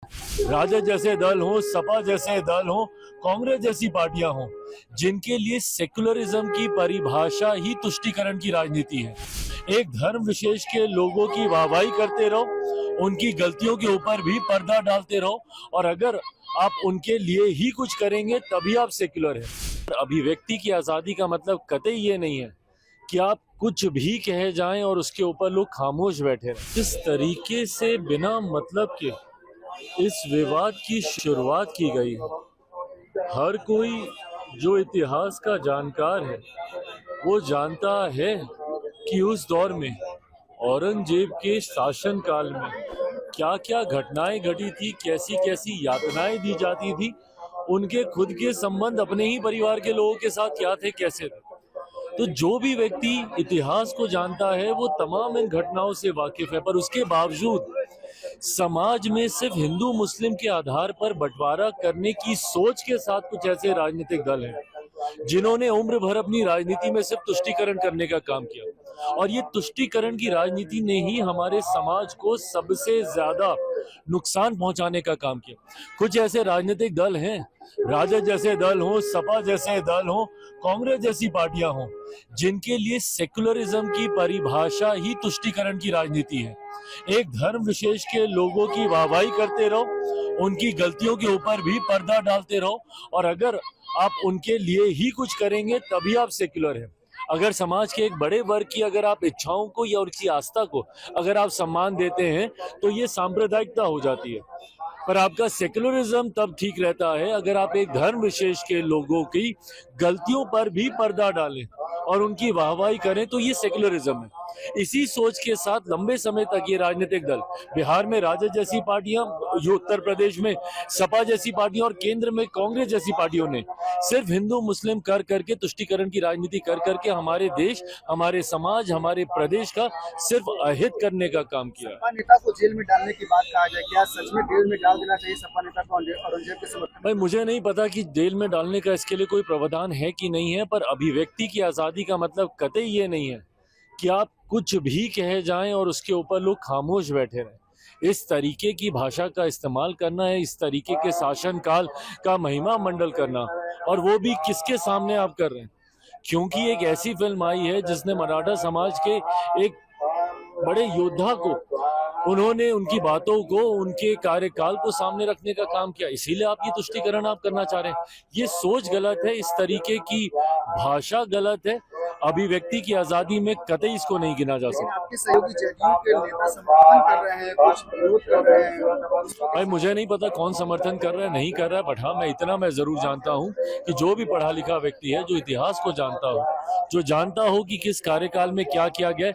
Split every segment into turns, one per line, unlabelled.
राजद जैसे दल हो, सपा जैसे दल हो, कांग्रेस जैसी पार्टियां हों, जिनके लिए सेक्युलरिज्म की परिभाषा ही तुष्टीकरण की राजनीति है। एक धर्म विशेष के लोगों की वाहवाही करते रहो, उनकी गलतियों के ऊपर भी पर्दा डालते रहो, और अगर आप उनके लिए ही कुछ करेंगे तभी आप सेक्युलर हैं। अभिव्यक्ति की आजादी का मतलब कतई ये नहीं है कि आप कुछ भी कहे जाएं और उसके ऊपर लोग खामोश बैठे रहें। इस तरीके से बिना मतलब के इस विवाद की शुरुआत की गई है। हर कोई जो इतिहास का जानकार है वो जानता है कि उस दौर में औरंगजेब के शासन काल में क्या क्या घटनाएं घटी थी, कैसी कैसी यातनाएं दी जाती थी, उनके खुद के संबंध अपने ही परिवार के लोगों के साथ क्या थे, कैसे थे। तो जो भी व्यक्ति इतिहास को जानता है वो तमाम इन घटनाओं से वाकिफ है, पर उसके बावजूद समाज में सिर्फ हिंदू मुस्लिम के आधार पर बंटवारा करने की सोच के साथ कुछ ऐसे राजनीतिक दल हैं जिन्होंने उम्र भर अपनी राजनीति में सिर्फ तुष्टीकरण करने का काम किया, और ये तुष्टीकरण की राजनीति ने ही हमारे समाज को सबसे ज्यादा नुकसान पहुंचाने का काम किया। कुछ ऐसे राजनीतिक दल हैं, राजद जैसे दल हो, सपा जैसे दल हो, कांग्रेस जैसी पार्टियां हों, जिनके लिए सेक्युलरिज्म की परिभाषा ही तुष्टीकरण की राजनीति है। एक धर्म विशेष के लोगों की वाहवाही करते रहो, उनकी गलतियों के ऊपर भी पर्दा डालते रहो, और अगर आप उनके लिए ही कुछ करेंगे तभी आप सेक्युलर हैं। अगर समाज के एक बड़े वर्ग की अगर आप इच्छाओं को या उनकी आस्था को अगर आप सम्मान देते हैं तो ये सांप्रदायिकता हो जाती है। पर आपका सेक्युलरिज्म तब ठीक रहता है अगर आप एक धर्म विशेष के लोगों की गलतियों पर भी पर्दा डालें और उनकी वाहवाही करें, तो ये सेक्युलरिज्म है। इसी सोच के साथ लंबे समय तक ये राजनीतिक दल, बिहार में राजद जैसी पार्टियां, उत्तर प्रदेश में सपा जैसी पार्टियां और केंद्र में कांग्रेस जैसी पार्टियों ने सिर्फ हिंदू मुस्लिम कर करके तुष्टीकरण की राजनीति कर करके हमारे देश, हमारे समाज, हमारे प्रदेश का सिर्फ अहित करने का काम किया।
सपा नेता को जेल में डालने की बात कहा जाए, क्या सच में जेल में डाल देना चाहिए सपा नेता को औरंगजेब के समर्थन?
भाई मुझे नहीं पता कि जेल में डालने का इसके लिए कोई प्रावधान है कि नहीं है, पर अभिव्यक्ति की आजादी का मतलब कतई ये नहीं है कि आप कुछ भी कहे जाएं और उसके ऊपर लोग खामोश बैठे रहें। इस तरीके की भाषा का इस्तेमाल करना है, इस तरीके के शासन काल का महिमा मंडल करना, और वो भी किसके सामने आप कर रहे हैं? क्योंकि एक ऐसी फिल्म आई है जिसने मराठा समाज के एक बड़े योद्धा को, उन्होंने उनकी बातों को, उनके कार्यकाल को सामने रखने का काम किया, इसीलिए आप ये तुष्टीकरण आप करना चाह रहे हैं। ये सोच गलत है, इस तरीके की भाषा गलत है। अभिव्यक्ति की आजादी में कतई इसको नहीं गिना जा सकता।
आपके सहयोगी जदयू के नेता समर्थन कर रहे हैं, कुछ विरोध कर रहे हैं।
भाई मुझे नहीं पता कौन समर्थन कर रहा है, नहीं कर रहा है, बट हाँ मैं इतना मैं जरूर जानता हूँ कि जो भी पढ़ा लिखा व्यक्ति है, जो इतिहास को जानता हो, जो जानता हो कि किस कार्यकाल में क्या किया गया,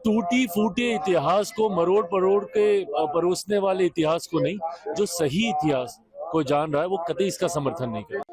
टूटी फूटे इतिहास को मरोड़ परोड़ के परोसने वाले इतिहास को नहीं, जो सही इतिहास को जान रहा है वो कतई इसका समर्थन नहीं करेगा।